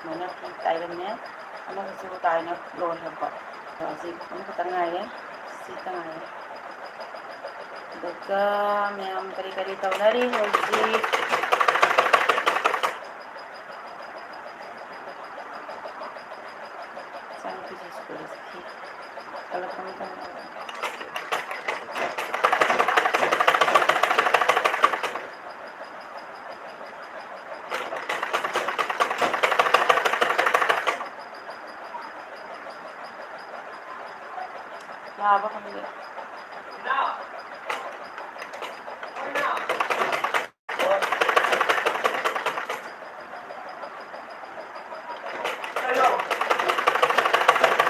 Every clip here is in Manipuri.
Mana tayo ano kasi tayo na loan ko. So, ano ko tangay si tangay. Daga mayam kari-kari taw na rin hoji. Saan ko sa school ski. Kalau kamu mahaba kami dito.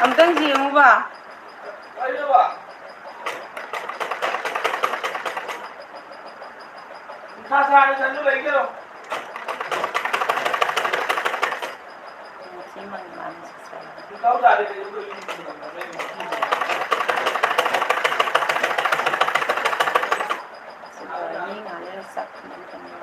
Amtang siya mo ba? Ano ba? Kasari sa nyo ba ikaw? Si Mang sa Ikaw dali kayo ko yung Ini ngalir sak teman-teman.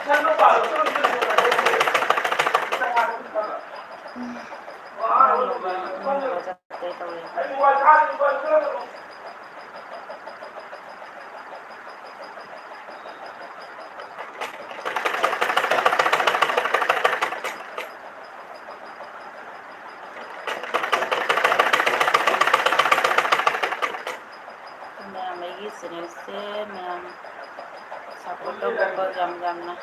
Saan mo ba? Lagi senese memang support ko jam-jam na.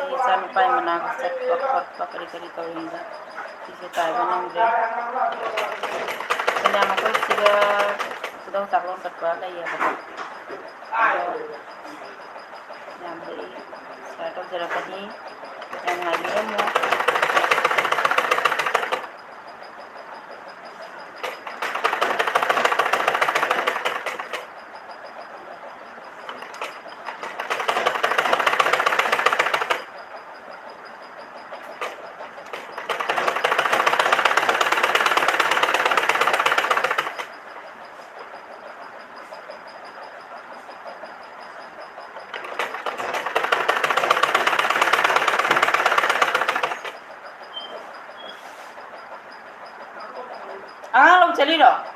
Isang pa yung manakasat pakari-kari kawinda. Sisi tayo ng din. Kailangan ko siya sudah taklong katwala ya. Yang beri saya tahu jerapah ni yang lagi mo. लोग चली रहो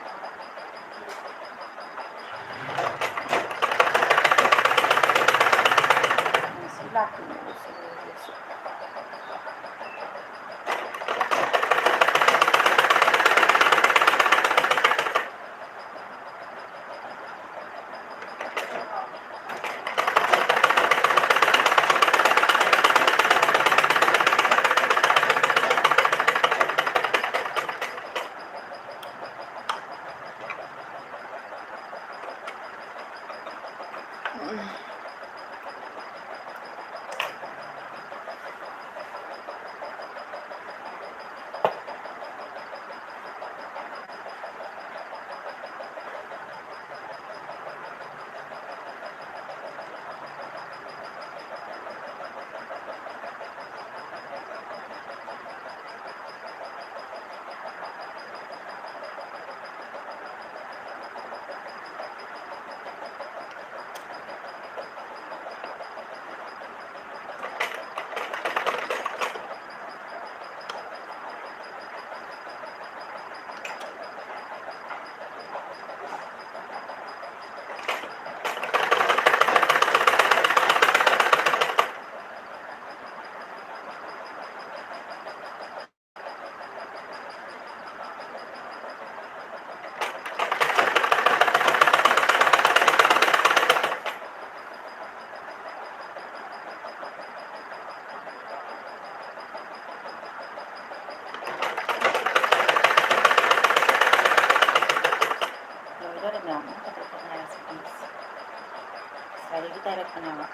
Ano nga.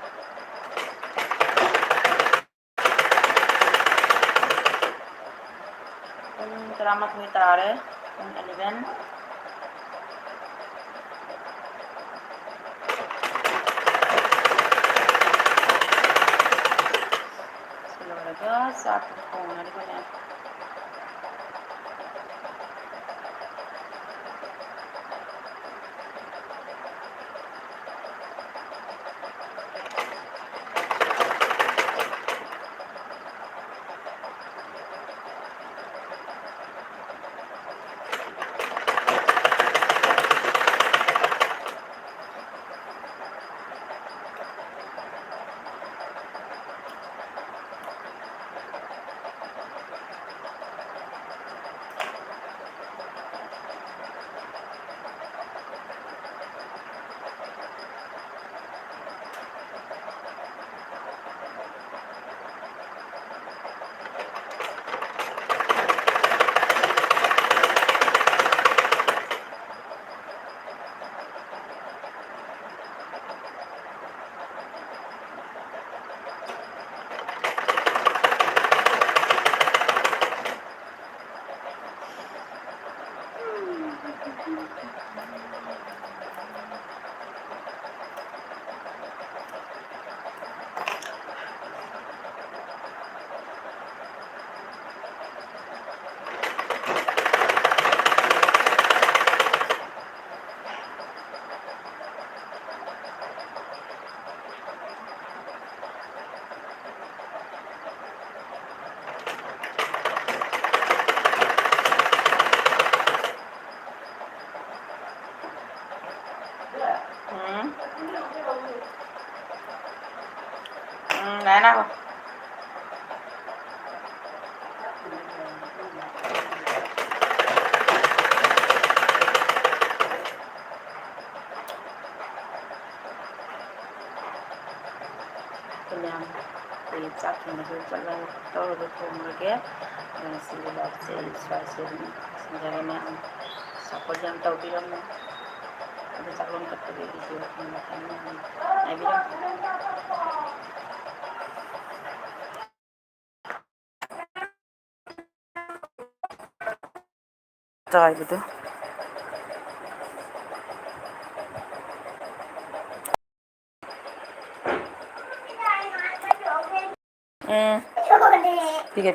Salamat mo itare. Kung 11. Sila sa kung ano ko na. Gaya na ako. Kanyang sa akin nagpapala ito ulit po mga dan sila sa iswasin sendiri yang sa yang tahu bilang ada calon ketua itu makanya saya bilang tahu gitu. Tiga.